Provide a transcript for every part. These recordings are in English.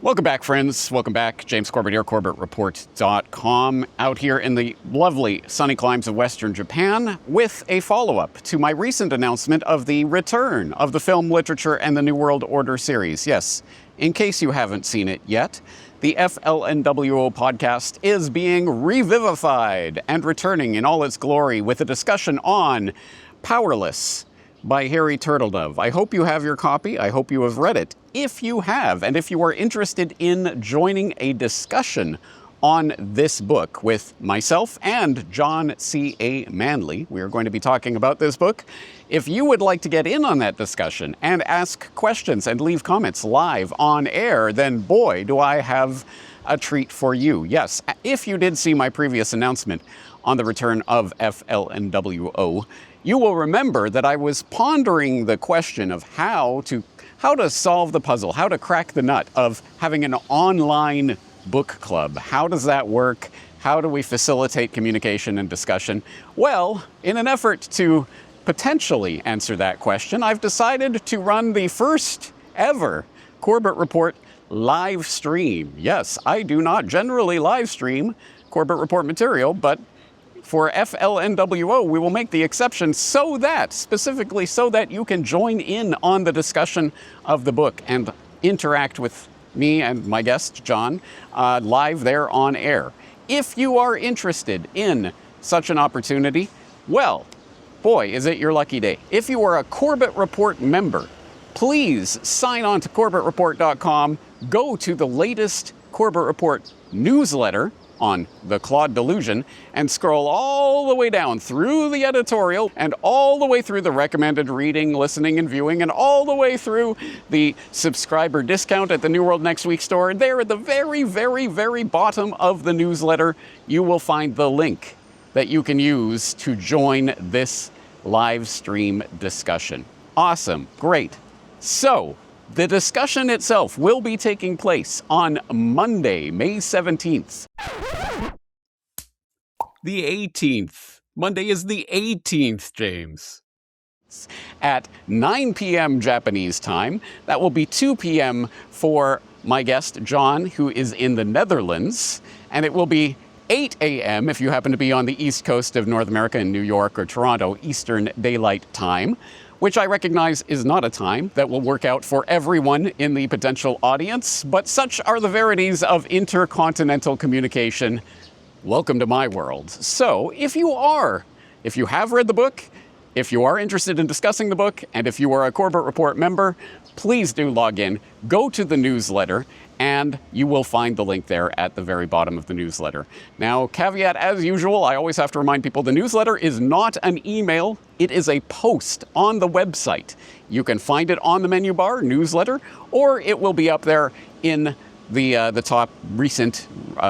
Welcome back, friends. Welcome back. James Corbett here, CorbettReport.com, out here in the lovely sunny climes of Western Japan with a follow-up to my recent announcement of the return of the Film, Literature, and the New World Order series. Yes, in case you haven't seen it yet, the FLNWO podcast is being revivified and returning in all its glory with a discussion on Powerless by Harry Turtledove. I hope you have your copy. I hope you have read it. If you have, and if you are interested in joining a discussion on this book with myself and John C.A. Manley, we are going to be talking about this book. If you would like to get in on that discussion and ask questions and leave comments live on air, then boy, do I have a treat for you. Yes, if you did see my previous announcement on the return of FLNWO, you will remember that I was pondering the question of how to solve the puzzle, how to crack the nut of having an online book club. How does that work? How do we facilitate communication and discussion? Well, in an effort to potentially answer that question, I've decided to run the first ever Corbett Report live stream. Yes, I do not generally live stream Corbett Report material, but for FLNWO, we will make the exception specifically so that you can join in on the discussion of the book and interact with me and my guest, John, live there on air. If you are interested in such an opportunity, well, boy, is it your lucky day. If you are a Corbett Report member, please sign on to CorbettReport.com, go to the latest Corbett Report newsletter on the Claude Delusion, and scroll all the way down through the editorial and all the way through the recommended reading, listening, and viewing, and all the way through the subscriber discount at the New World Next Week store. There at the very, very, very bottom of the newsletter, you will find the link that you can use to join this live stream discussion. Awesome. Great. So, the discussion itself will be taking place on Monday, May 17th. The 18th. Monday is the 18th, James. At 9 p.m. Japanese time. That will be 2 p.m. for my guest, John, who is in the Netherlands. And it will be 8 a.m. if you happen to be on the East Coast of North America in New York or Toronto, Eastern Daylight Time, which I recognize is not a time that will work out for everyone in the potential audience, but such are the verities of intercontinental communication. Welcome to my world. So, if you have read the book, if you are interested in discussing the book, and if you are a Corbett Report member, please do log in, go to the newsletter, and you will find the link there at the very bottom of the newsletter. Now, caveat as usual, I always have to remind people the newsletter is not an email, it is a post on the website. You can find it on the menu bar, newsletter, or it will be up there in the top recent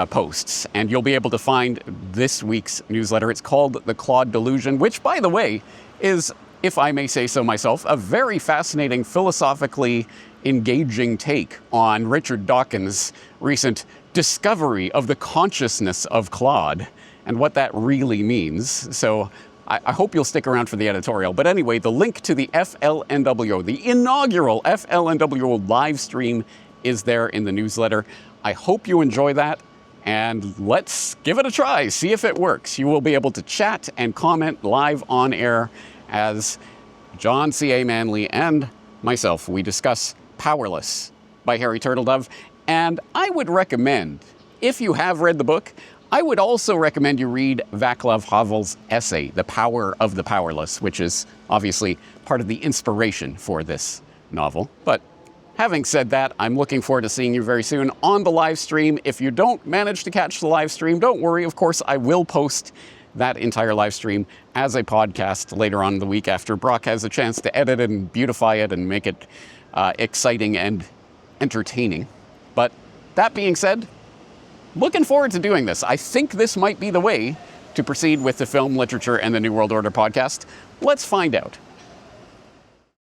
posts, and you'll be able to find this week's newsletter. It's called The Claude Delusion, which, by the way, is, if I may say so myself, a very fascinating, philosophically engaging take on Richard Dawkins' recent discovery of the consciousness of Claude and what that really means. So I hope you'll stick around for the editorial. But anyway, the link to the FLNWO, the inaugural FLNWO live stream, is there in the newsletter. I hope you enjoy that, and let's give it a try, see if it works. You will be able to chat and comment live on air as John C.A. Manley and myself, we discuss Powerless by Harry Turtledove. And I would recommend, if you have read the book, I would also recommend you read Václav Havel's essay, The Power of the Powerless, which is obviously part of the inspiration for this novel. But having said that, I'm looking forward to seeing you very soon on the live stream. If you don't manage to catch the live stream, don't worry. Of course, I will post that entire live stream as a podcast later on in the week after Brock has a chance to edit it and beautify it and make it exciting and entertaining. But that being said, looking forward to doing this. I think this might be the way to proceed with the Film, Literature, and the New World Order podcast. Let's find out.